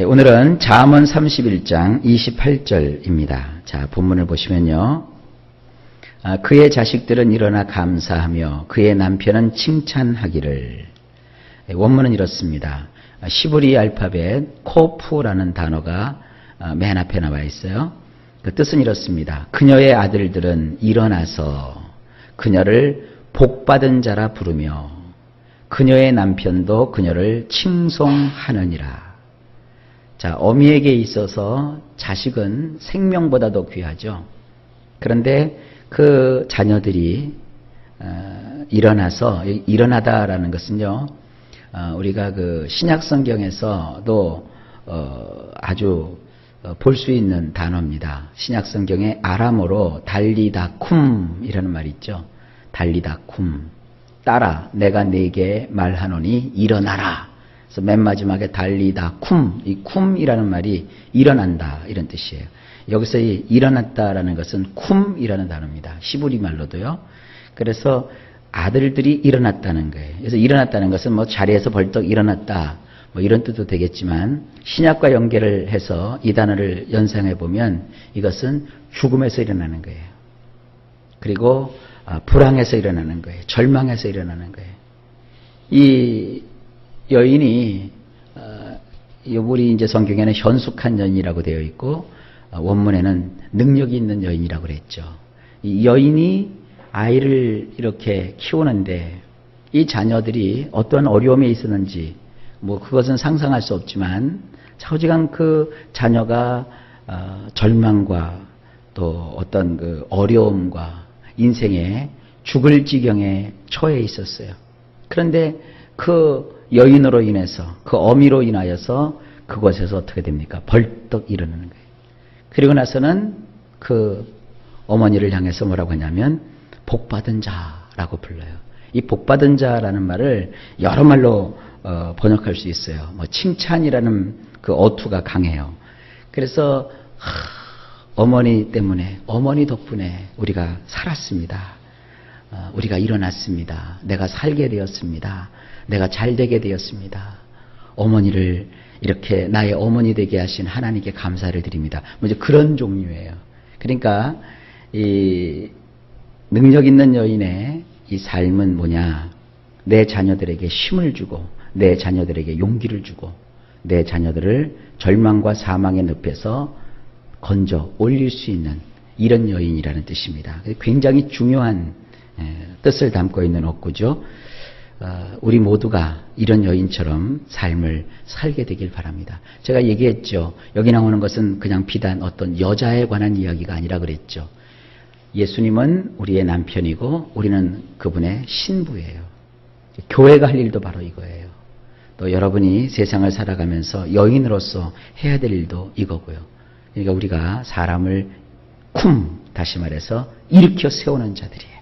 오늘은 잠언 31장 28절입니다. 자, 본문을 보시면요. 그의 자식들은 일어나 감사하며 그의 남편은 칭찬하기를. 원문은 이렇습니다. 시브리 알파벳 코프라는 단어가 맨 앞에 나와 있어요. 그 뜻은 이렇습니다. 그녀의 아들들은 일어나서 그녀를 복받은 자라 부르며 그녀의 남편도 그녀를 칭송하느니라. 자, 어미에게 있어서 자식은 생명보다도 귀하죠. 그런데 그 자녀들이 일어나서, 일어나다라는 것은요, 우리가 그 신약 성경에서도 아주 볼 수 있는 단어입니다. 신약 성경에 아람어로 달리다쿰이라는 말이 있죠. 달리다쿰. 따라 내가 네게 말하노니 일어나라. 그래서 맨 마지막에 달리다쿰. 이 쿰이라는 말이 일어난다 이런 뜻이에요. 여기서 이 일어났다라는 것은 쿰이라는 단어입니다. 시브리 말로도요. 그래서 아들들이 일어났다는 거예요. 그래서 일어났다는 것은 뭐 자리에서 벌떡 일어났다 뭐 이런 뜻도 되겠지만 신약과 연결을 해서 이 단어를 연상해 보면 이것은 죽음에서 일어나는 거예요. 그리고 불황에서 일어나는 거예요. 절망에서 일어나는 거예요. 이 여인이 우리 이제 성경에는 현숙한 여인이라고 되어 있고 원문에는 능력이 있는 여인이라고 그랬죠. 이 여인이 아이를 이렇게 키우는데 이 자녀들이 어떤 어려움에 있었는지 뭐 그것은 상상할 수 없지만 자우지간 그 자녀가 절망과 또 어떤 그 어려움과 인생에 죽을 지경에 처해 있었어요. 그런데 그 여인으로 인해서 그 어미로 인하여서 그곳에서 어떻게 됩니까? 벌떡 일어나는 거예요. 그리고 나서는 그 어머니를 향해서 뭐라고 하냐면 복받은 자라고 불러요. 이 복받은 자라는 말을 여러 말로 번역할 수 있어요. 뭐 칭찬이라는 그 어투가 강해요. 그래서 어머니 때문에, 어머니 덕분에 우리가 살았습니다. 우리가 일어났습니다. 내가 살게 되었습니다. 내가 잘 되게 되었습니다. 어머니를 이렇게 나의 어머니 되게 하신 하나님께 감사를 드립니다. 먼저 그런 종류예요. 그러니까 이 능력 있는 여인의 이 삶은 뭐냐? 내 자녀들에게 힘을 주고 내 자녀들에게 용기를 주고 내 자녀들을 절망과 사망의 늪에서 건져 올릴 수 있는 이런 여인이라는 뜻입니다. 굉장히 중요한 뜻을 담고 있는 어구죠. 우리 모두가 이런 여인처럼 삶을 살게 되길 바랍니다. 제가 얘기했죠. 여기 나오는 것은 그냥 비단 어떤 여자에 관한 이야기가 아니라 그랬죠. 예수님은 우리의 남편이고 우리는 그분의 신부예요. 교회가 할 일도 바로 이거예요. 또 여러분이 세상을 살아가면서 여인으로서 해야 될 일도 이거고요. 그러니까 우리가 사람을 다시 말해서 일으켜 세우는 자들이에요.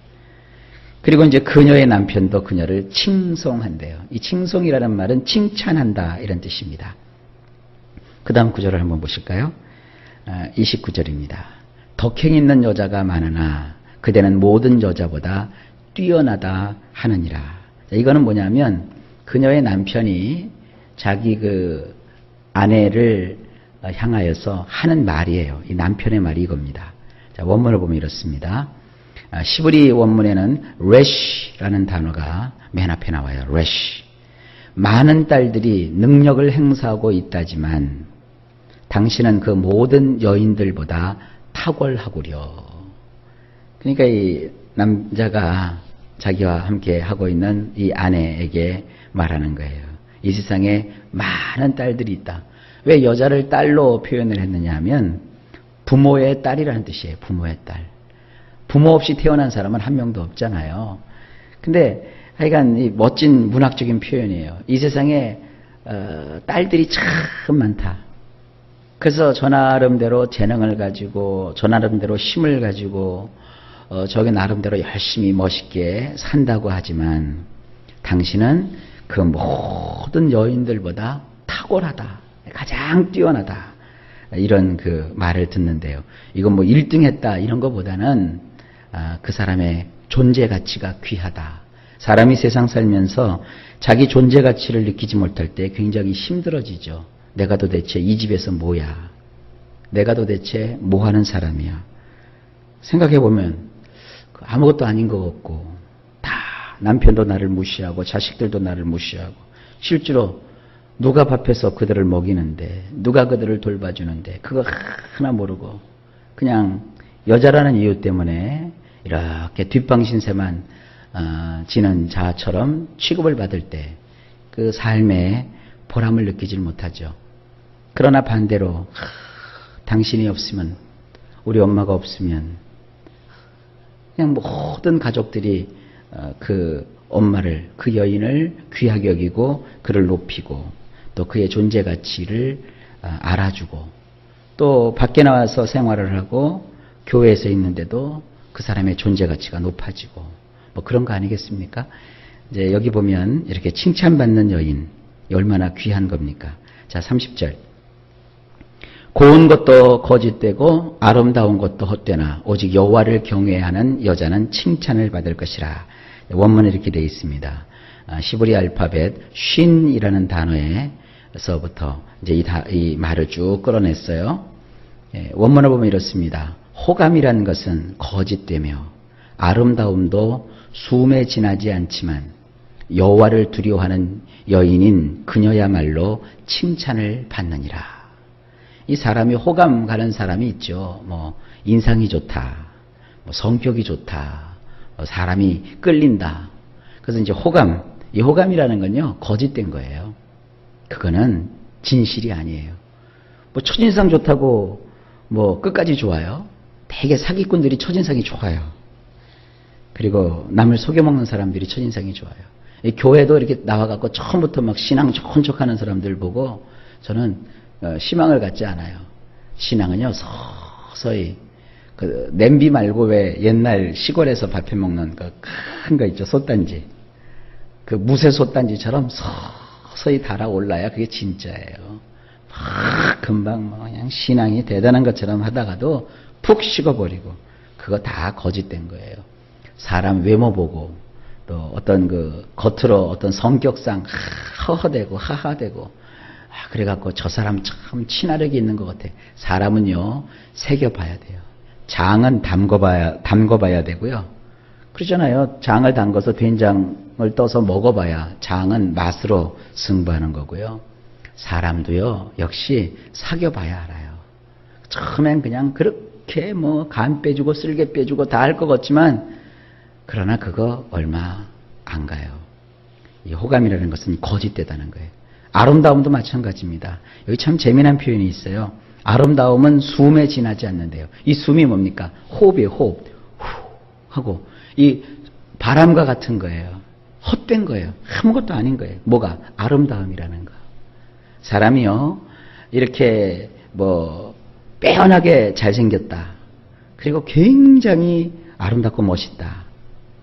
그리고 이제 그녀의 남편도 그녀를 칭송한대요. 이 칭송이라는 말은 칭찬한다 이런 뜻입니다. 그 다음 구절을 한번 보실까요? 29절입니다. 덕행 있는 여자가 많으나 그대는 모든 여자보다 뛰어나다 하느니라. 이거는 뭐냐면 그녀의 남편이 자기 그 아내를 향하여서 하는 말이에요. 이 남편의 말이 이겁니다. 자, 원문을 보면 이렇습니다. 시브리 원문에는 레쉬라는 단어가 맨 앞에 나와요. 레쉬. 많은 딸들이 능력을 행사하고 있다지만 당신은 그 모든 여인들보다 탁월하구려. 그러니까 이 남자가 자기와 함께 하고 있는 이 아내에게 말하는 거예요. 이 세상에 많은 딸들이 있다. 왜 여자를 딸로 표현을 했느냐 하면 부모의 딸이라는 뜻이에요. 부모의 딸. 부모 없이 태어난 사람은 한 명도 없잖아요. 근데 하여간 이 멋진 문학적인 표현이에요. 이 세상에 딸들이 참 많다. 그래서 저 나름대로 재능을 가지고 저 나름대로 힘을 가지고 저게 나름대로 열심히 멋있게 산다고 하지만 당신은 그 모든 여인들보다 탁월하다. 가장 뛰어나다. 이런 그 말을 듣는데요. 이건 뭐 1등 했다 이런 것보다는 그 사람의 존재 가치가 귀하다. 사람이 세상 살면서 자기 존재 가치를 느끼지 못할 때 굉장히 힘들어지죠. 내가 도대체 이 집에서 뭐야? 내가 도대체 뭐 하는 사람이야? 생각해보면 아무것도 아닌 것 같고, 다 남편도 나를 무시하고 자식들도 나를 무시하고, 실제로 누가 밥해서 그들을 먹이는데, 누가 그들을 돌봐주는데 그거 하나 모르고 그냥 여자라는 이유 때문에 이렇게 뒷방신세만 지는 자처럼 취급을 받을 때 그 삶에 보람을 느끼질 못하죠. 그러나 반대로 당신이 없으면, 우리 엄마가 없으면 그냥 모든 가족들이 그 엄마를, 그 여인을 귀하게 여기고 그를 높이고 또 그의 존재 가치를 알아주고, 또 밖에 나와서 생활을 하고 교회에서 있는데도 그 사람의 존재 가치가 높아지고 뭐 그런 거 아니겠습니까? 이제 여기 보면 이렇게 칭찬받는 여인 얼마나 귀한 겁니까? 자, 30절. 고운 것도 거짓되고 아름다운 것도 헛되나 오직 여호와를 경외하는 여자는 칭찬을 받을 것이라. 원문에 이렇게 되어 있습니다. 시브리 알파벳 쉰이라는 단어에서부터 이제 이 말을 쭉 끌어냈어요. 원문을 보면 이렇습니다. 호감이라는 것은 거짓되며 아름다움도 수음에 지나지 않지만 여호와를 두려워하는 여인인 그녀야말로 칭찬을 받느니라. 이 사람이 호감 가는 사람이 있죠. 뭐 인상이 좋다, 뭐 성격이 좋다, 뭐 사람이 끌린다. 그래서 이제 이 호감이라는 건요 거짓된 거예요. 그거는 진실이 아니에요. 뭐 첫인상 좋다고 뭐 끝까지 좋아요? 되게 사기꾼들이 첫인상이 좋아요. 그리고 남을 속여먹는 사람들이 첫인상이 좋아요. 이 교회도 이렇게 나와갖고 처음부터 막 신앙 좋은 척하는 사람들 보고 저는 희망을 갖지 않아요. 신앙은요 서서히 그 냄비 말고 왜 옛날 시골에서 밥 해먹는 그 큰 거 있죠, 솥단지. 그 무쇠 솥단지처럼 서서히 달아올라야 그게 진짜예요. 막 금방 뭐 그냥 신앙이 대단한 것처럼 하다가도 푹 식어버리고 그거 다 거짓된 거예요. 사람 외모 보고 또 어떤 그 겉으로 어떤 성격상 허허대고 하하대고 그래갖고 저 사람 참 친화력이 있는 것 같아. 사람은요 새겨봐야 돼요. 장은 담궈봐야 되고요. 그러잖아요. 장을 담궈서 된장을 떠서 먹어봐야 장은 맛으로 승부하는 거고요. 사람도요 역시 사귀어봐야 알아요. 처음엔 그냥 그렇게 뭐 간 빼주고 쓸개 빼주고 다 할 것 같지만 그러나 그거 얼마 안 가요. 이 호감이라는 것은 거짓되다는 거예요. 아름다움도 마찬가지입니다. 여기 참 재미난 표현이 있어요. 아름다움은 숨에 지나지 않는데요. 이 숨이 뭡니까? 호흡이에요. 호흡. 후 하고 이 바람과 같은 거예요. 헛된 거예요. 아무것도 아닌 거예요. 뭐가? 아름다움이라는 거. 사람이요 이렇게 뭐 빼어나게 잘생겼다. 그리고 굉장히 아름답고 멋있다.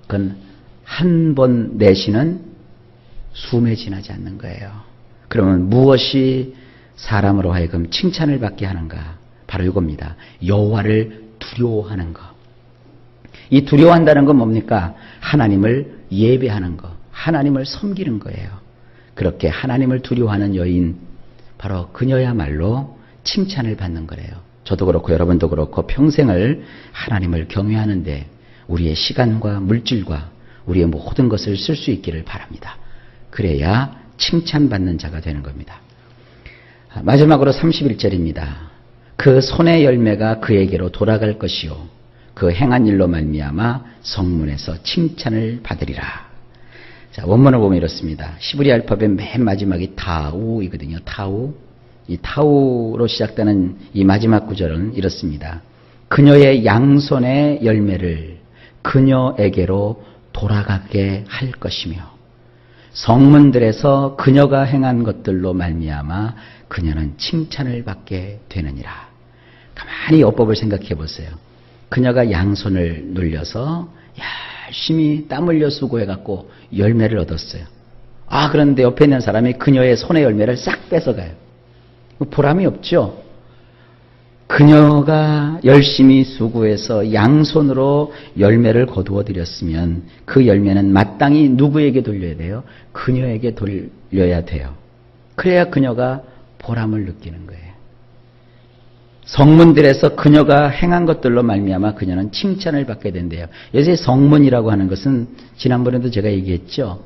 그건 한 번 내쉬는 숨에 지나지 않는 거예요. 그러면 무엇이 사람으로 하여금 칭찬을 받게 하는가? 바로 이겁니다. 여호와를 두려워하는 것. 이 두려워한다는 건 뭡니까? 하나님을 예배하는 것, 하나님을 섬기는 거예요. 그렇게 하나님을 두려워하는 여인, 바로 그녀야말로 칭찬을 받는 거래요. 저도 그렇고 여러분도 그렇고 평생을 하나님을 경외하는데 우리의 시간과 물질과 우리의 모든 것을 쓸 수 있기를 바랍니다. 그래야 칭찬받는 자가 되는 겁니다. 마지막으로 31절입니다. 그 손의 열매가 그에게로 돌아갈 것이요 그 행한 일로 말미암아 성문에서 칭찬을 받으리라. 자, 원문을 보면 이렇습니다. 시브리 알파벳 맨 마지막이 타우이거든요. 타우. 이 타우로 시작되는 이 마지막 구절은 이렇습니다. 그녀의 양손의 열매를 그녀에게로 돌아가게 할 것이며 성문들에서 그녀가 행한 것들로 말미암아 그녀는 칭찬을 받게 되느니라. 가만히 어법을 생각해 보세요. 그녀가 양손을 눌려서 열심히 땀 흘려 수고해갖고 열매를 얻었어요. 그런데 옆에 있는 사람이 그녀의 손의 열매를 싹 뺏어가요. 보람이 없죠. 그녀가 열심히 수고해서 양손으로 열매를 거두어 드렸으면 그 열매는 마땅히 누구에게 돌려야 돼요? 그녀에게 돌려야 돼요. 그래야 그녀가 보람을 느끼는 거예요. 성문들에서 그녀가 행한 것들로 말미암아 그녀는 칭찬을 받게 된대요. 요새 성문이라고 하는 것은 지난번에도 제가 얘기했죠.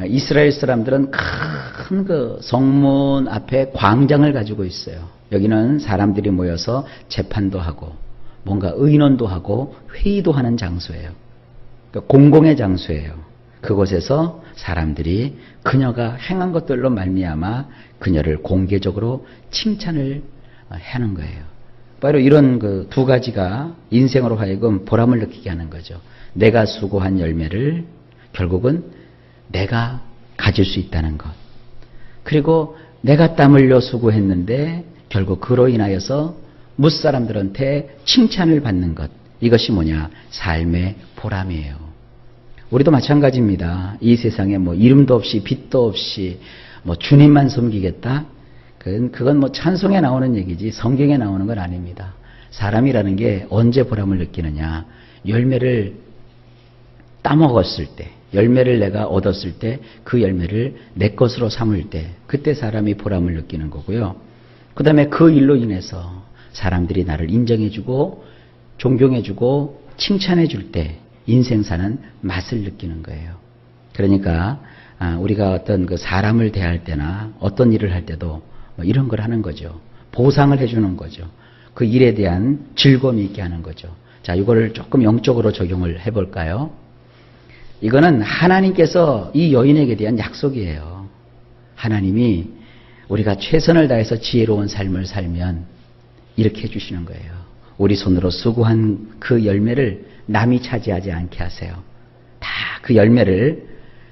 이스라엘 사람들은 큰 그 성문 앞에 광장을 가지고 있어요. 여기는 사람들이 모여서 재판도 하고 뭔가 의논도 하고 회의도 하는 장소예요. 그러니까 공공의 장소예요. 그곳에서 사람들이 그녀가 행한 것들로 말미암아 그녀를 공개적으로 칭찬을 하는 거예요. 바로 이런 그 두 가지가 인생으로 하여금 보람을 느끼게 하는 거죠. 내가 수고한 열매를 결국은 내가 가질 수 있다는 것. 그리고 내가 땀 흘려 수고했는데 결국 그로 인하여서 무사람들한테 칭찬을 받는 것. 이것이 뭐냐? 삶의 보람이에요. 우리도 마찬가지입니다. 이 세상에 뭐 이름도 없이 빛도 없이 뭐 주님만 섬기겠다? 그건 뭐 찬송에 나오는 얘기지 성경에 나오는 건 아닙니다. 사람이라는 게 언제 보람을 느끼느냐? 열매를 따먹었을 때, 열매를 내가 얻었을 때, 그 열매를 내 것으로 삼을 때, 그때 사람이 보람을 느끼는 거고요. 그 다음에 그 일로 인해서 사람들이 나를 인정해주고 존경해주고 칭찬해줄 때 인생사는 맛을 느끼는 거예요. 그러니까 우리가 어떤 그 사람을 대할 때나 어떤 일을 할 때도 뭐 이런 걸 하는 거죠. 보상을 해주는 거죠. 그 일에 대한 즐거움이 있게 하는 거죠. 자, 이거를 조금 영적으로 적용을 해볼까요? 이거는 하나님께서 이 여인에게 대한 약속이에요. 하나님이 우리가 최선을 다해서 지혜로운 삶을 살면 이렇게 해주시는 거예요. 우리 손으로 수고한 그 열매를 남이 차지하지 않게 하세요. 다 그 열매를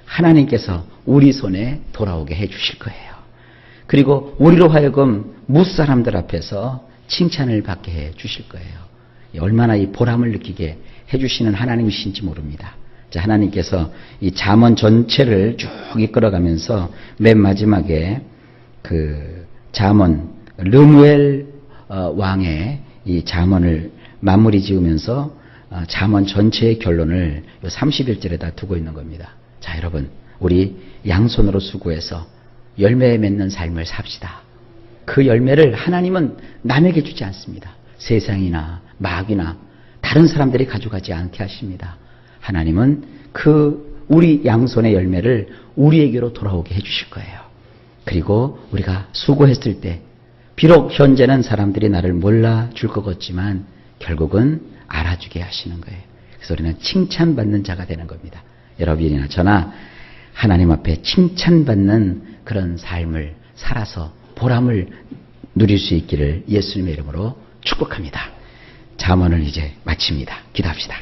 하나님께서 우리 손에 돌아오게 해주실 거예요. 그리고 우리로 하여금 무사람들 앞에서 칭찬을 받게 해주실 거예요. 얼마나 이 보람을 느끼게 해주시는 하나님이신지 모릅니다. 자, 하나님께서 이 잠언 전체를 쭉 이끌어가면서 맨 마지막에 그 잠언 르무엘 왕의 이 잠언을 마무리 지으면서 잠언 전체의 결론을 31절에다 두고 있는 겁니다. 자, 여러분, 우리 양손으로 수고해서 열매 맺는 삶을 삽시다. 그 열매를 하나님은 남에게 주지 않습니다. 세상이나 마귀나 다른 사람들이 가져가지 않게 하십니다. 하나님은 그 우리 양손의 열매를 우리에게로 돌아오게 해주실 거예요. 그리고 우리가 수고했을 때 비록 현재는 사람들이 나를 몰라줄 것 같지만 결국은 알아주게 하시는 거예요. 그래서 우리는 칭찬받는 자가 되는 겁니다. 여러분이나 저나 하나님 앞에 칭찬받는 그런 삶을 살아서 보람을 누릴 수 있기를 예수님의 이름으로 축복합니다. 잠언을 이제 마칩니다. 기도합시다.